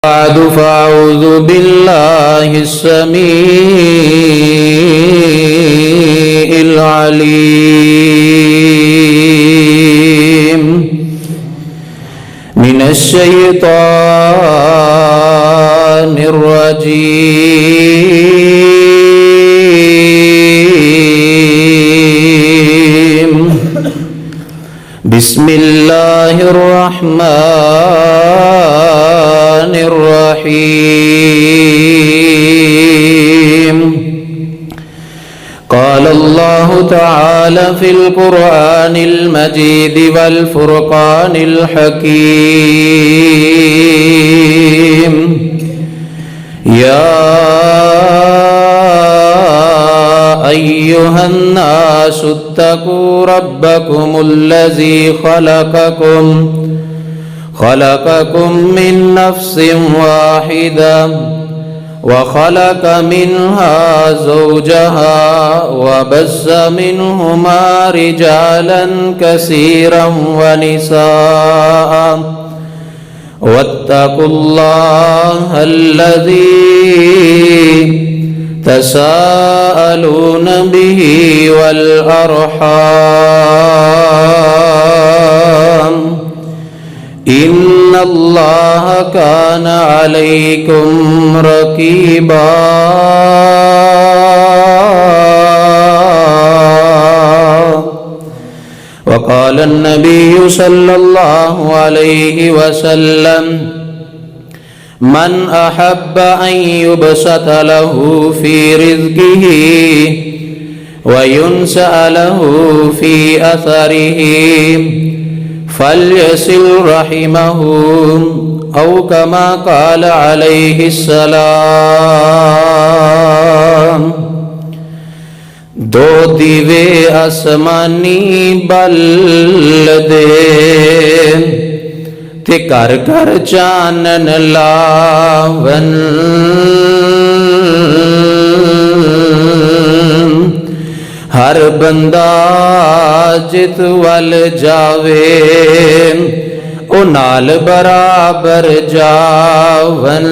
بعد فأعوذ بالله السميع العليم من الشيطان الرجيم بسم الله الرحمن الرحيم قال الله تعالى في القرآن المجيد والفرقان الحكيم يا أيها الناس اتقوا ربكم الذي خلقكم من نفس واحدة وخلق منها زوجها وبث منهما رجالا كثيرا ونساء واتقوا الله الذي تساءلون به والأرحام إن الله كان عليكم رقيبا وقال النبي صلى الله عليه وسلم من أحب أن يبسط له في رزقه وينسأ له في أثره فليصل رحمه أو كما قال عليه السلام دو دیوے آسمانی بل دے تے گھر گھر چانن لاون ہر بندہ جت ول جاوے او نال برابر جاون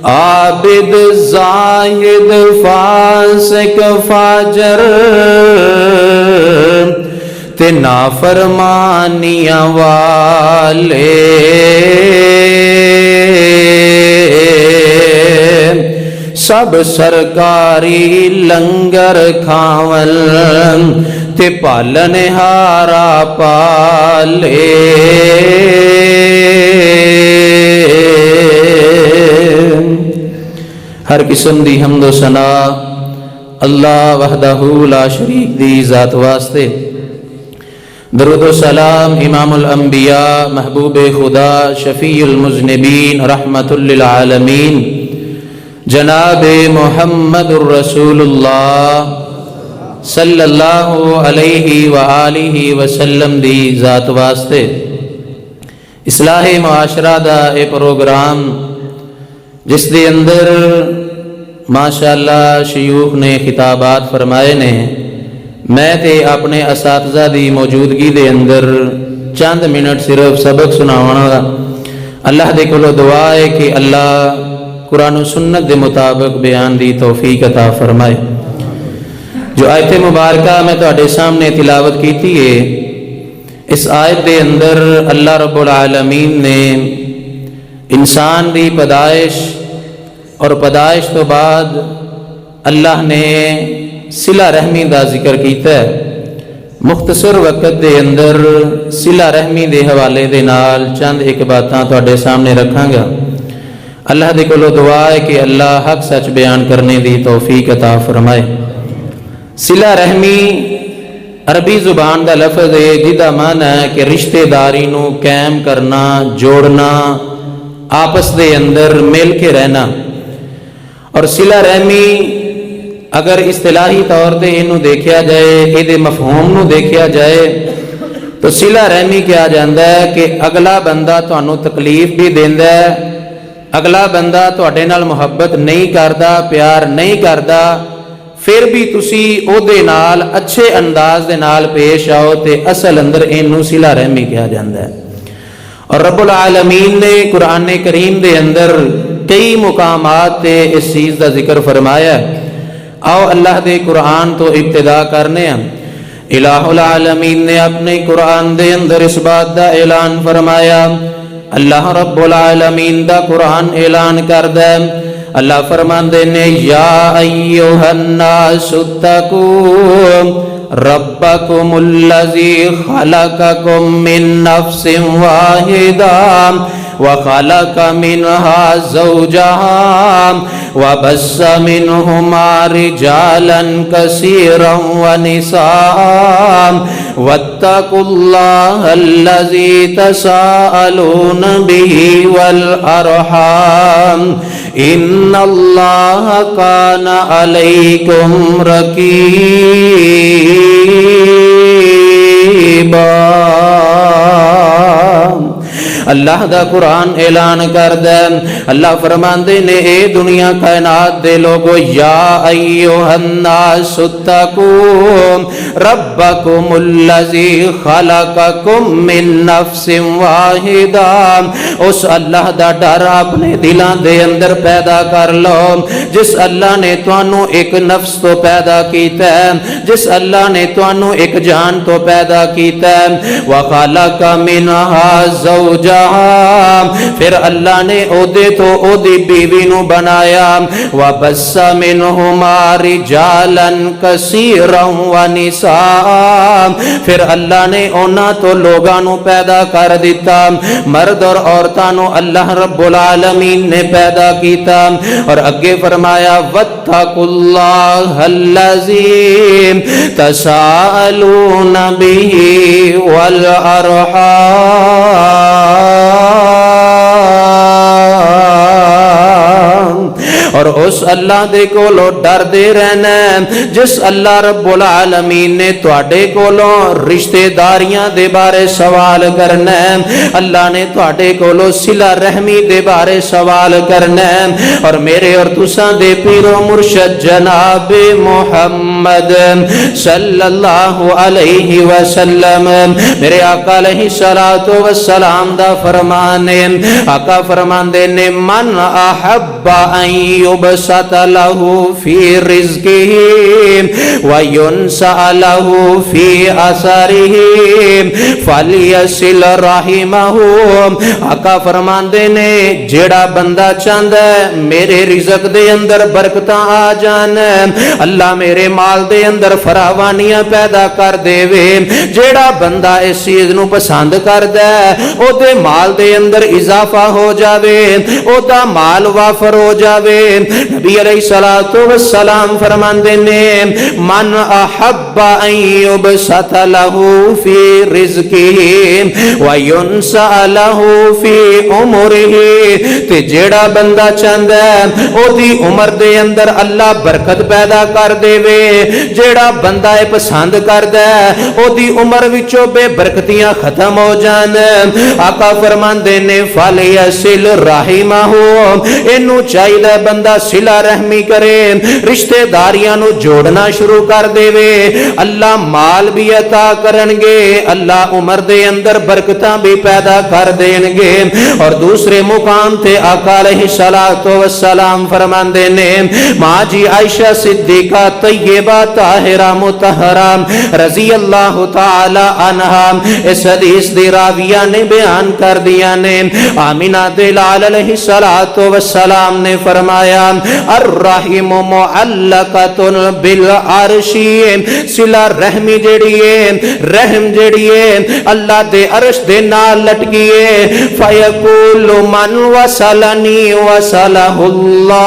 عابد زاہد فاسق فاجر تے نافرمانیاں والے سب سرکاری لنگر کھاون تے پالن ہارا پالے ہر قسم دی حمد و ثنا اللہ وحدہ لا شریک دی ذات واسطے درود و سلام امام الانبیاء محبوب خدا شفیع المذنبین رحمت للعالمین جناب محمد الرسول اللہ صلی اللہ علیہ وآلہ وسلم دی ذات واسطے اصلاح معاشرہ دا اے پروگرام جس دے اندر ماشاءاللہ شیوخ نے خطابات فرمائے نے میں تے اپنے اساتذہ دی موجودگی دے اندر چند منٹ صرف سبق سناونا گا اللہ دے کولو دعا ہے کہ اللہ قرآن و سنت دے مطابق بیان دی توفیق عطا فرمائے جو آیت مبارکہ میں تواڈے سامنے تلاوت کیتی ہے اس آیت دے اندر اللہ رب العالمین نے انسان دی پیدائش اور پیدائش تو بعد اللہ نے صلہ رحمی دا ذکر کیتا ہے مختصر وقت دے اندر صلہ رحمی دے حوالے دے نال چند ایک باتاں تواڈے سامنے رکھاں گا اللہ دے کولو دعا ہے کہ اللہ حق سچ بیان کرنے دی توفیق عطا فرمائے صلہ رحمی عربی زبان دا لفظ ہے جدا معنی ہے کہ رشتہ داری نو قائم کرنا جوڑنا آپس دے اندر مل کے رہنا اور صلہ رحمی اگر اصطلاحی طور تے انہوں دیکھیا جائے یہ مفہوم نو دیکھیا جائے تو صلہ رحمی کیا جاندہ ہے کہ اگلا بندہ تو انہوں تکلیف بھی دیندہ ہے اگلا بندہ تواڈے نال محبت نہیں کردا پیار نہیں کردا پھر بھی تسی او دے نال اچھے انداز دے نال پیش آؤ تے اصل اندر اینو صلہ رحمی کہا جاندہ ہے۔ اور رب العالمین نے قرآن کریم دے اندر کئی مقامات تے اس چیز دا ذکر فرمایا ہے۔ آؤ اللہ دے قرآن تو ابتدا کرنے ہیں۔ الہ العالمین نے اپنے قرآن دے اندر اس بات دا اعلان فرمایا، اللہ رب العالمین دا قرآن اعلان کردہ ہے۔ اللہ فرماندے نے یا ایوہ الناس اتقوا ربکم الذی خلقکم من نفس واحدہ وخلق منها زوجها وبث منهما رجالا كثيرا ونساء واتقوا الله الذي تساءلون به والأرحام إن الله كان عليكم رقيبا۔ اللہ دا قرآن اعلان کردہ، اللہ فرماندے نے اے دنیا کائنات دے لوگو یا ایوہ الناس اتقوا ربکم الذی خلقکم من نفس واحدہ، اس اللہ دا ڈر اپنے دلان دے اندر پیدا کر لو جس اللہ نے توانو ایک نفس تو پیدا کیتا ہے، جس اللہ نے توانو ایک جان تو پیدا کیتا ہے، وخلق منها زوجها، پھر اللہ نے او دے تو او دی بیوی نو بنایا، وَبَثَّ مِنْهُمَا رِجَالًا كَثِيرًا وَنِسَاءً، پھر اللہ نے اونا تو لوگاں نو پیدا کر دیتا، مرد اور عورتاں نو اللہ رب العالمین نے پیدا کیتا، اور اگے فرمایا وَاتَّقُوا اللَّهَ الَّذِي تَسَاءَلُونَ بِهِ وَالْأَرْحَامَ، اور اس اللہ دے کولو ڈر دے رہنا ہے جس اللہ رب العالمین نے تواڈے کولو رشتہ داریاں دے بارے سوال کرنا ہے، اللہ نے تواڈے کولو صلہ رحمی دے بارے سوال کرنا ہے، اور میرے اور تساں دے پیر و مرشد جناب محمد صلی اللہ علیہ وسلم میرے آقا علیہ السلام دا فرمانے، آقا فرماندے نے من احب ان یبسط له فی رزقه وینسع له فی اثره فلیصل رحمہ۔ آقا فرماندے نے جیڑا بندہ چاہندا ہے میرے رزق دے اندر برکتاں آ جان، اللہ میرے مال دے اندر فراوانیاں پیدا کر دے وے، جیڑا بندہ اس چیز نو پسند کردا ہے او دے مال دے اندر اضافہ ہو جاوے، او دا مال وافر ہو جاوے۔ نبی علیہ السلام فرماندے نے من احب ان یبسط له فی رزقه وینسع له فی عمره، تے جیڑا بندہ چاہندا ہے او دی عمر دے اندر اللہ برکت پیدا کر دے وے، جیڑا بندہ اے پسند کردا ہے او دی عمر وچوں بے برکتیاں ختم ہو جان، آقا فرماندے نے فلیصل رحمہ، اینو چاہیے بندہ صلہ رحمی کرے، رشتہ داریاں نو جوڑنا شروع کر دے وے، اللہ مال بھی عطا کرنگے، اللہ عمر دے اندر برکتاں بھی پیدا کر دیں گے۔ اور دوسرے مقام تے آقا علیہ السلام فرماندے نے ماں جی عائشہ صدیقہ طیبہ طاہرہ مطہرہ رضی اللہ تعالی عنہا اس حدیث دی راویہ نے بیان کر دیا نے، آمینہ دلال علیہ السلام نے فرمایا الرحم معلقۃ بالعرش، صلہ رحمی جڑی ہے، رحم جڑی ہے اللہ دے عرش دے نال لٹکی ہے، فیقول من وصلنی وصلہ اللہ،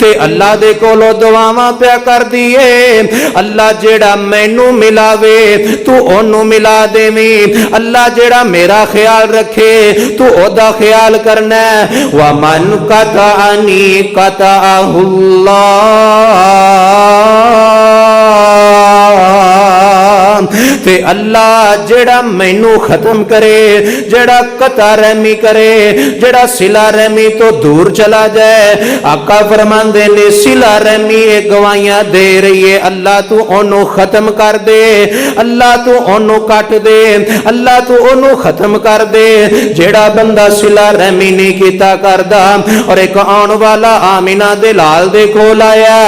تے اللہ دے کولو دعاواں پیا کر دیے، اللہ جیڑا مینوں ملاوے تو اونوں ملا دیویں، اللہ جیڑا میرا خیال رکھے تو او دا خیال کرنا ہے، ومن قطعنی قطعہ اللہ، تے اللہ جیڑا مینوں ختم کرے، جیڑا قطع رحمی کرے، جیڑا صلہ رحمی تو دور چلا جائے، آقا فرماندے نے صلہ رحمی گواہیاں دے رہی ہے، اللہ تو انہوں ختم کر دے، اللہ تو انہوں کٹ دے، اللہ تو انہوں ختم کر دے جیڑا بندہ صلہ رحمی نہیں کیتا کردا۔ اور ایک آن والا آمینہ دے لال دے کول آیا،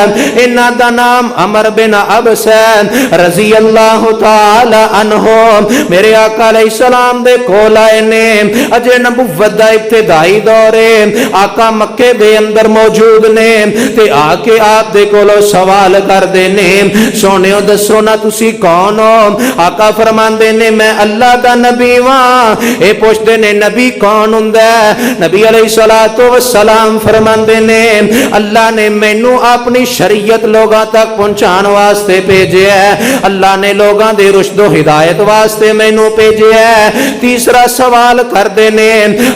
انہاں دا نام عمر بن عبس رضی اللہ تعالی عنہ، میرے آقا علیہ السلام دے کول آئے نے، اجے نبوت دا ابتدائی دورے، آقا مکے دے اندر موجود نے، تے آکے آپ دے کولو سوال کر دے نے، سونیو دسو نا تسی کون ہو؟ آقا فرماندے نے میں اللہ دا نبی واں۔ اے پوچھتے نے نبی کون ہوندا ہے؟ نبی علیہ السلام فرماندے نے اللہ نے مینوں اپنی شریعت لوگاں تک پہنچان واسطے بھیجیا ہے، اللہ نے لوگاں دے رشد و ہدایت واسطے مینوں بھیجیا ہے۔ تیسرا سوال کر دے نے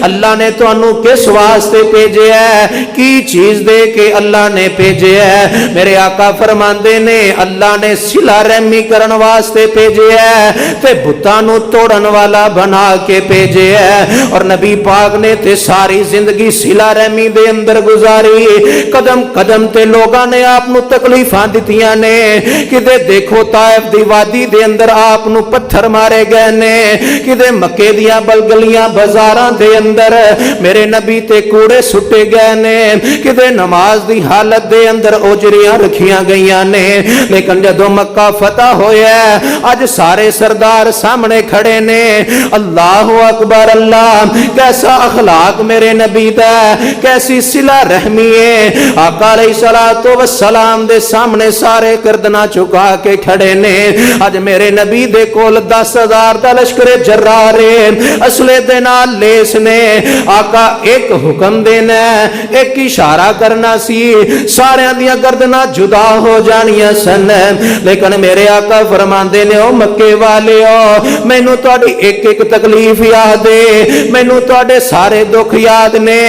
اللہ نے تانوں کس واسطے بھیجیا ہے، کی چیز دے کے اللہ نے بھیجیا ہے؟ میرے آقا فرماندے نے اللہ نے صلہ رحمی کرن واسطے بھیجیا ہے تے بتاں نوں توڑن والا بنا کے بھیجیا ہے۔ اور نبی پاک نے تے ساری زندگی صلہ رحمی دے اندر گزاری، قدم قدم تے لوگاں نے آپ نو تکلیفاں دتیاں نے، کدے دیکھو طائف دی وادی دے اندر آپ نو پتھر مارے گئے نے، کدے مکے دیاں بلگلیاں بازاراں دے اندر میرے نبی تے کوڑے سٹے گئے نے، کدے نماز دی حالت دے اندر اوجریاں رکھیاں گئیاں نے، لیکن جدو مکہ فتح ہویا ہے اج سارے سردار سامنے کھڑے نے، اللہ اکبر اللہ، کیسا اخلاق میرے نبی دا، کیسی صلہ رحمی ہے۔ آقا علیہ السلام دے سامنے سارے گردنا چکا کے کھڑے نے، اج میرے نبی دے کول 10,000 دا لشکر جرار اسلحے دے نال لیس نے، آقا ایک حکم دینا ایک اشارہ کرنا سی، سارے دیاں گردنا جدا ہو جانیاں سن، لیکن میرے آقا فرماندے نے او مکے والے ہو، مینوں تہاڈی ایک ایک تکلیف یاد ہے، مینوں تہاڈے سارے دکھ یاد نے،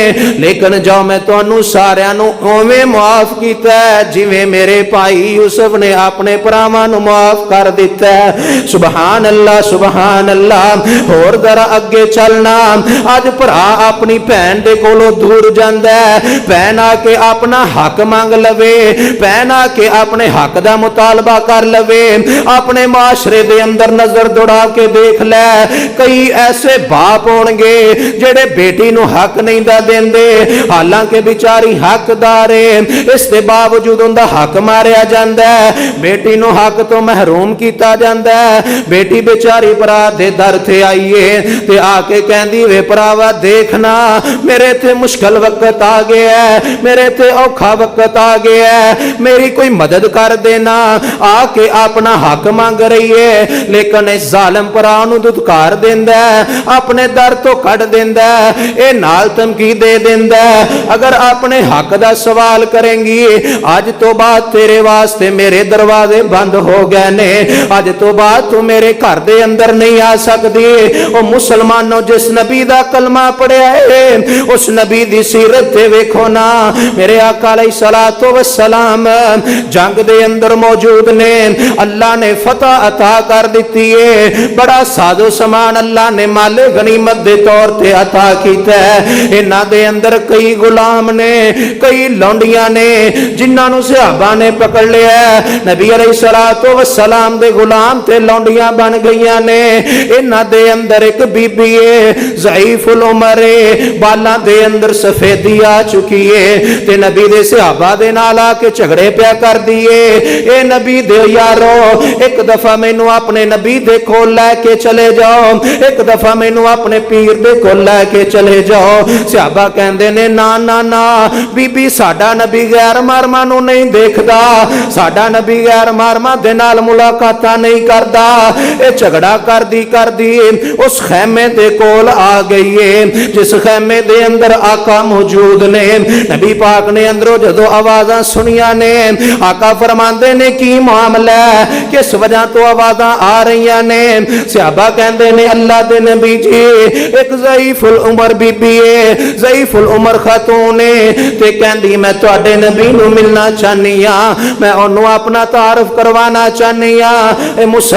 لیکن جو میں تانوں سارے نوں اوویں معاف کیتا ہے جویں میرے بھائی یوسف نے اپنے بھراواں نوں معاف کر دیتا ہے۔ سبحان اللہ سبحان اللہ۔ اور ذرا اگے چلنا، اج بھرا اپنی بہن دے کولوں دور جاندا ہے، بہن آ کے اپنا حق مانگ لوے، بہن آ کے اپنے حق دا مطالبہ کر لوے، اپنے معاشرے دے اندر نظر دوڑا کے دیکھ لے، کئی ایسے باپ ہون گے جڑے بیٹی نو حق نہیں دا دیندے، حالانکہ بیچاری حقدار ہے، اس دے باوجود اوندا حق ماریا جاندا ہے، بیٹی نو حق تو محروم کیتا جاندا ہے، بیٹی بیچاری بھرا دے در تے آئیے تے آ کے کہندی وے بھراوا دیکھنا میرے تے مشکل وقت آ گیا ہے، میرے تے اوکھا وقت آ گیا ہے، میری کوئی مدد کر دینا، آ کے اپنا حق مانگ رہی ہے، لیکن اس ظالم بھرا نو دھتکار دیندا ہے، اپنے در تو کڈ دیندا ہے، اے نال دھمکی دے دیندا ہے اگر اپنے حق دا سوال کریں گی آج تو بعد تیرے واسطے میرے دروازے بند ہو گئے نے، آج تو بعد تو میرے گھر دے اندر نہیں آ سکتی۔ او مسلمانوں جس نبی دا کلمہ پڑھیا ہے اس نبی دی سیرت تے ویکھو نا، میرے آقا علیہ السلام جنگ دے اندر موجود نے، اللہ نے فتح عطا کر دیتی ہے، بڑا ساز و سامان اللہ نے مال غنیمت دے طور تے عطا کیتا ہے، انہاں دے اندر کئی غلام نے، کئی لونڈیاں نے جنہاں نو صحابہ نے پکڑ لیا ہے، نبی علیہ السلام دے غلام تے لونڈیاں بن گئیاں نے، انہاں دے اندر ایک بی بی ہے ضعیف العمر ہے، بالاں دے اندر سفیدی آ چکی ہے، تے نبی دے صحابہ دے نال آ کے جھگڑے پیا کر دیے، اے نبی دے یارو ایک دفعہ مینوں اپنے نبی دے کول لے کے چلے جاؤ، ایک دفعہ مینوں اپنے پیر دے کول لے کے چلے جاؤ، صحابہ کہندے نے نا نا نا بی بی ساڈا نبی غیر محرماں نوں نہیں دیکھدا، ساڈا نبی غیر محرماں دے نال ملاقاتاں نہیں کردا، اے جھگڑا کر دی اس خیمے دے کول آ گئی ہے جس خیمے دے اندر آقا موجود نے، نبی پاک نے اندروں جدو آوازاں سنیاں نے، آقا فرماندے نے کی معاملہ ہے، کس وجہ تو آوازاں آ رہیاں نے، صحابہ کہندے نے اللہ دے نبی جی ایک ضعیف العمر بی بی ہے، ضعیف العمر خاتون ہے، تے کہندی میں تواڈے نبی نو ملنا چاہنی ہاں، میں انہوں اپنا تعارف کروانا چاہنی ہاں، اے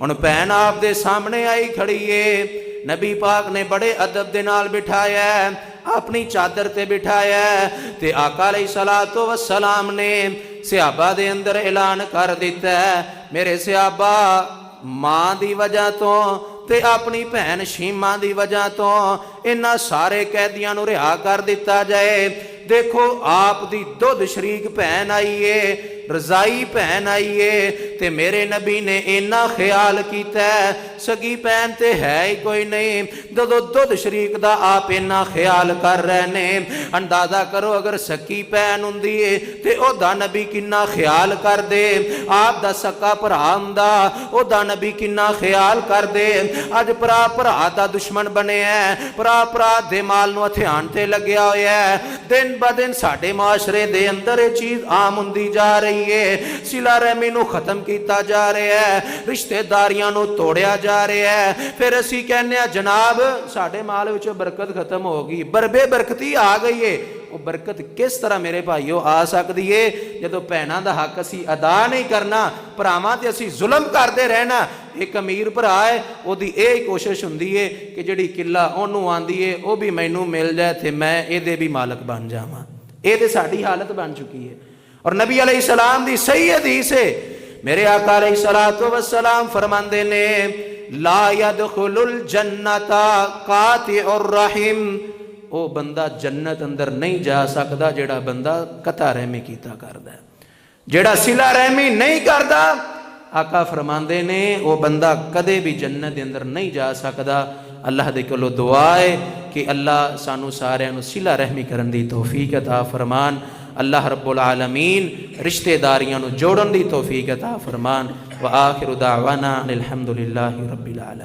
ہن بھین آپ دے سامنے آئی کھڑی ہے، نبی پاک نے بڑے ادب دے نال بٹھایا ہے، اپنی چادر تے بٹھایا ہے، تے آقا علیہ الصلوۃ والسلام نے صحابہ دے اندر اعلان کر دیتا ہے، میرے صحابہ ماں دی وجہ تو تے اپنی بہن شیما دی وجہ تو انہاں سارے قیدیاں نو رہا کر دیتا جائے۔ دیکھو آپ دی دودھ شریک بہن آئی ہے، رضائی بہن آئی ہے، تے میرے نبی نے اینا خیال کیتا ہے، سگی بہن تے ہے ہی کوئی نہیں، دودھ شریک دا آپ اینا خیال کر رہے نے۔ اندازہ کرو اگر سکی بہن ہوندی ہے تے او دا نبی کنا خیال کر دے، آپ دا سکا بھرا ہوندا او دا نبی کنا خیال کر دے۔ اج بھرا دا دشمن بنے ہیں، بھرا دے مال نو ہتھیان تے لگیا ہویا ہے، دن بدن ساڈے معاشرے دے اندر یہ چیز عام ہوندی جا رہی ہے، صلہ رحمی نو ختم کیتا جا رہا ہے، رشتہ داریاں نو توڑیا جا رہا ہے، پھر اسی کہنے ہیں جناب ساڈے مال وچ برکت ختم ہو گئی، بے برکتی آ گئی ہے۔ وہ برکت کس طرح میرے بھائیو آ سکتی ہے جدو بھیناں دا حق اسی ادا نہیں کرنا، بھراواں تے اسی ظلم کرتے رہنا۔ ایک امیر بھرا ہے وہ دی یہی کوشش ہوندی ہے کہ جڑی قلہ اونوں آندی ہے وہ بھی مینوں مل جائے تے میں اے دے بھی مالک بن جاواں۔ اے تے ساڈی حالت بن چکی ہے، اور نبی علیہ السلام دی صحیح حدیث ہے، میرے آقا علیہ الصلوۃ والسلام فرماندے نے لا يدخل الجنت قاطع الرحم، او بندہ جنت اندر نہیں جا سکتا جڑا بندہ قطع رحمی کیتا کردا ہے، جڑا صلہ رحمی نہیں کردا، آقا فرماندے نے وہ بندہ کدے بھی جنت دے اندر نہیں جا سکتا۔ اللہ دے کولو دعا ہے کہ اللہ سانو سارے نو صلہ رحمی کرن دی توفیق عطا فرمان، اللہ رب العالمین رشتہ داریاں نو جوڑن دی توفیق عطا فرمان۔ وآخر دعوانا الحمدللہ رب العالمین۔